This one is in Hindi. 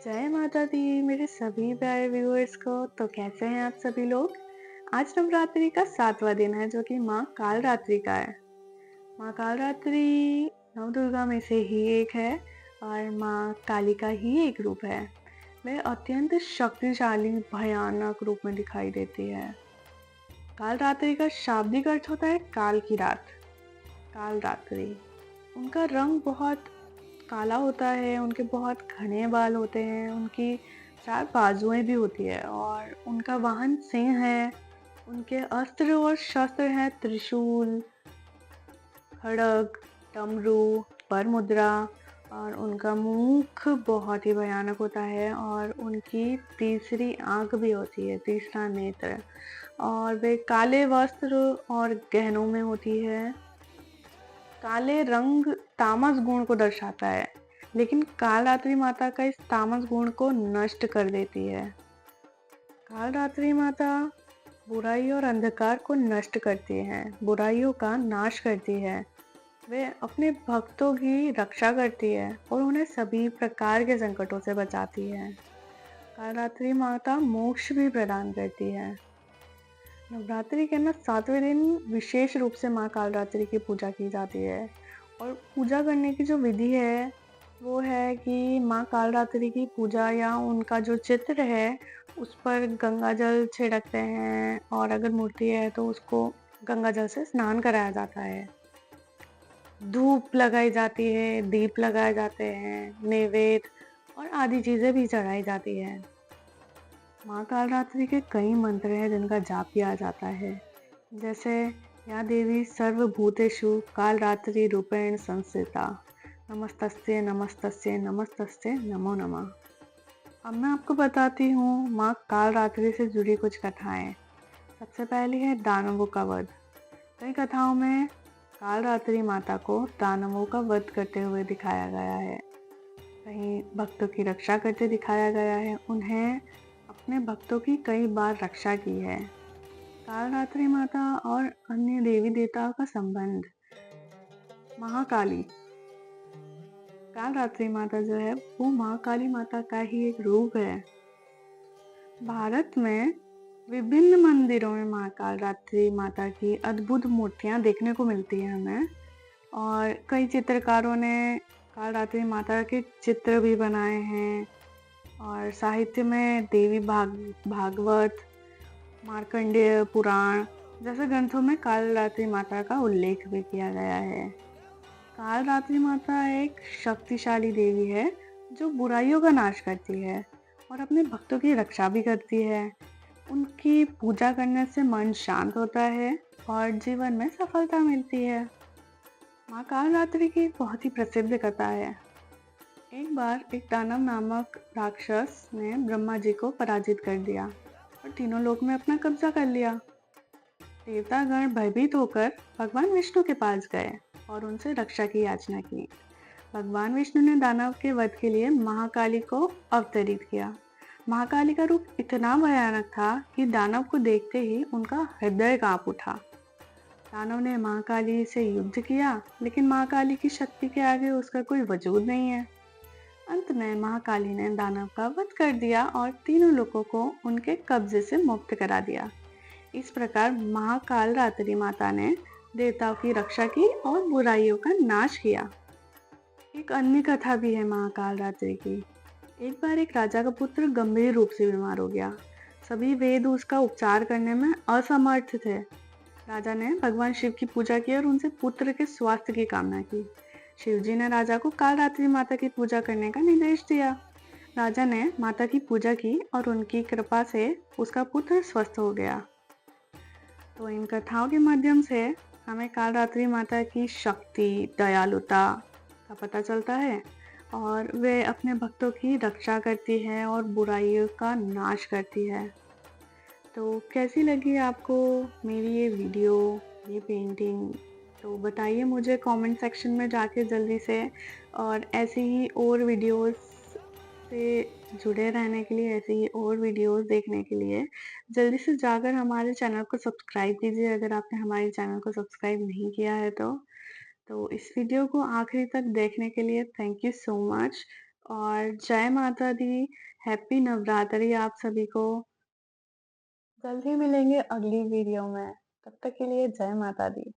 जय माता दी मेरे सभी प्यारे व्यूअर्स को। तो कैसे हैं आप सभी लोग। आज नवरात्रि का 7वां दिन है जो कि माँ कालरात्रि का है। माँ कालरात्रि नव दुर्गा में से ही एक है और माँ काली का ही एक रूप है। वह अत्यंत शक्तिशाली भयानक रूप में दिखाई देती है। कालरात्रि का शाब्दिक अर्थ होता है काल की रात। कालरात्रि उनका रंग बहुत काला होता है, उनके बहुत घने बाल होते हैं, उनकी 4 बाजुएं भी होती है और उनका वाहन सिंह है। उनके अस्त्र और शस्त्र हैं त्रिशूल, खड्ग, डमरू, वरमुद्रा। और उनका मुख बहुत ही भयानक होता है और उनकी तीसरी आंख भी होती है, तीसरा नेत्र। और वे काले वस्त्र और गहनों में होती है। काले रंग तामस गुण को दर्शाता है, लेकिन कालरात्रि माता का इस तामस गुण को नष्ट कर देती है। कालरात्रि माता बुराई और अंधकार को नष्ट करती है, बुराइयों का नाश करती है। वे अपने भक्तों की रक्षा करती है और उन्हें सभी प्रकार के संकटों से बचाती है। कालरात्रि माता मोक्ष भी प्रदान करती है। नवरात्रि के ना 7वें दिन विशेष रूप से माँ कालरात्रि की पूजा की जाती है। और पूजा करने की जो विधि है वो है कि माँ कालरात्रि की पूजा या उनका जो चित्र है उस पर गंगा जल छिड़कते हैं और अगर मूर्ति है तो उसको गंगा जल से स्नान कराया जाता है। धूप लगाई जाती है, दीप लगाए जाते हैं, नैवेद्य और आदि चीजें भी चढ़ाई जाती है। माँ कालरात्रि के कई मंत्र हैं जिनका जाप किया जाता है, जैसे या देवी सर्वभूतेषु कालरात्रि रूपेण संस्थिता, नमस्तस्ये नमस्तस्ये नमस्तस्ये नमो नमः। अब मैं आपको बताती हूँ माँ कालरात्रि से जुड़ी कुछ कथाएं। सबसे पहली है दानवों का वध। कई कथाओं में कालरात्रि माता को दानवों का वध करते हुए दिखाया गया है, कहीं भक्तों की रक्षा करते दिखाया गया है। उन्हें अपने भक्तों की कई बार रक्षा की है। कालरात्रि माता और अन्य देवी देवताओं का संबंध। महाकाली कालरात्रि माता जो है वो महाकाली माता का ही एक रूप है। भारत में विभिन्न मंदिरों में महाकालरात्रि माता की अद्भुत मूर्तियां देखने को मिलती है हमें। और कई चित्रकारों ने कालरात्रि माता के चित्र भी बनाए हैं। और साहित्य में देवी भागवत, मार्कंडेय पुराण जैसे ग्रंथों में कालरात्रि माता का उल्लेख भी किया गया है। कालरात्रि माता एक शक्तिशाली देवी है जो बुराइयों का नाश करती है और अपने भक्तों की रक्षा भी करती है। उनकी पूजा करने से मन शांत होता है और जीवन में सफलता मिलती है। माँ कालरात्रि की बहुत ही प्रसिद्ध कथा है। एक बार एक दानव नामक राक्षस ने ब्रह्मा जी को पराजित कर दिया और तीनों लोक में अपना कब्जा कर लिया। देवतागण भयभीत होकर भगवान विष्णु के पास गए और उनसे रक्षा की याचना की। भगवान विष्णु ने दानव के वध के लिए महाकाली को अवतरित किया। महाकाली का रूप इतना भयानक था कि दानव को देखते ही उनका हृदय कांप उठा। दानव ने महाकाली से युद्ध किया, लेकिन महाकाली की शक्ति के आगे उसका कोई वजूद नहीं है। अंत में महाकाली ने दानव का वध कर दिया और तीनों लोगों को उनके कब्जे से मुक्त करा दिया। इस प्रकार महाकालरात्रि माता ने देवताओं की रक्षा की और बुराइयों का नाश किया। एक अन्य कथा भी है महाकालरात्रि की। एक बार एक राजा का पुत्र गंभीर रूप से बीमार हो गया। सभी वेद उसका उपचार करने में असमर्थ थे। राजा ने भगवान शिव की पूजा की और उनसे पुत्र के स्वास्थ्य की कामना की। शिवजी ने राजा को कालरात्रि माता की पूजा करने का निर्देश दिया। राजा ने माता की पूजा की और उनकी कृपा से उसका पुत्र स्वस्थ हो गया। तो इन कथाओं के माध्यम से हमें कालरात्रि माता की शक्ति, दयालुता का पता चलता है और वे अपने भक्तों की रक्षा करती है और बुराइयों का नाश करती है। तो कैसी लगी आपको मेरी ये वीडियो, ये पेंटिंग? तो बताइए मुझे कमेंट सेक्शन में जाके जल्दी से। और ऐसे ही और वीडियोस से जुड़े रहने के लिए, ऐसे ही और वीडियोस देखने के लिए जल्दी से जाकर हमारे चैनल को सब्सक्राइब कीजिए अगर आपने हमारे चैनल को सब्सक्राइब नहीं किया है तो। इस वीडियो को आखिरी तक देखने के लिए थैंक यू सो मच। और जय माता दी, हैप्पी नवरात्रि आप सभी को। जल्द ही मिलेंगे अगली वीडियो में, तब तक के लिए जय माता दी।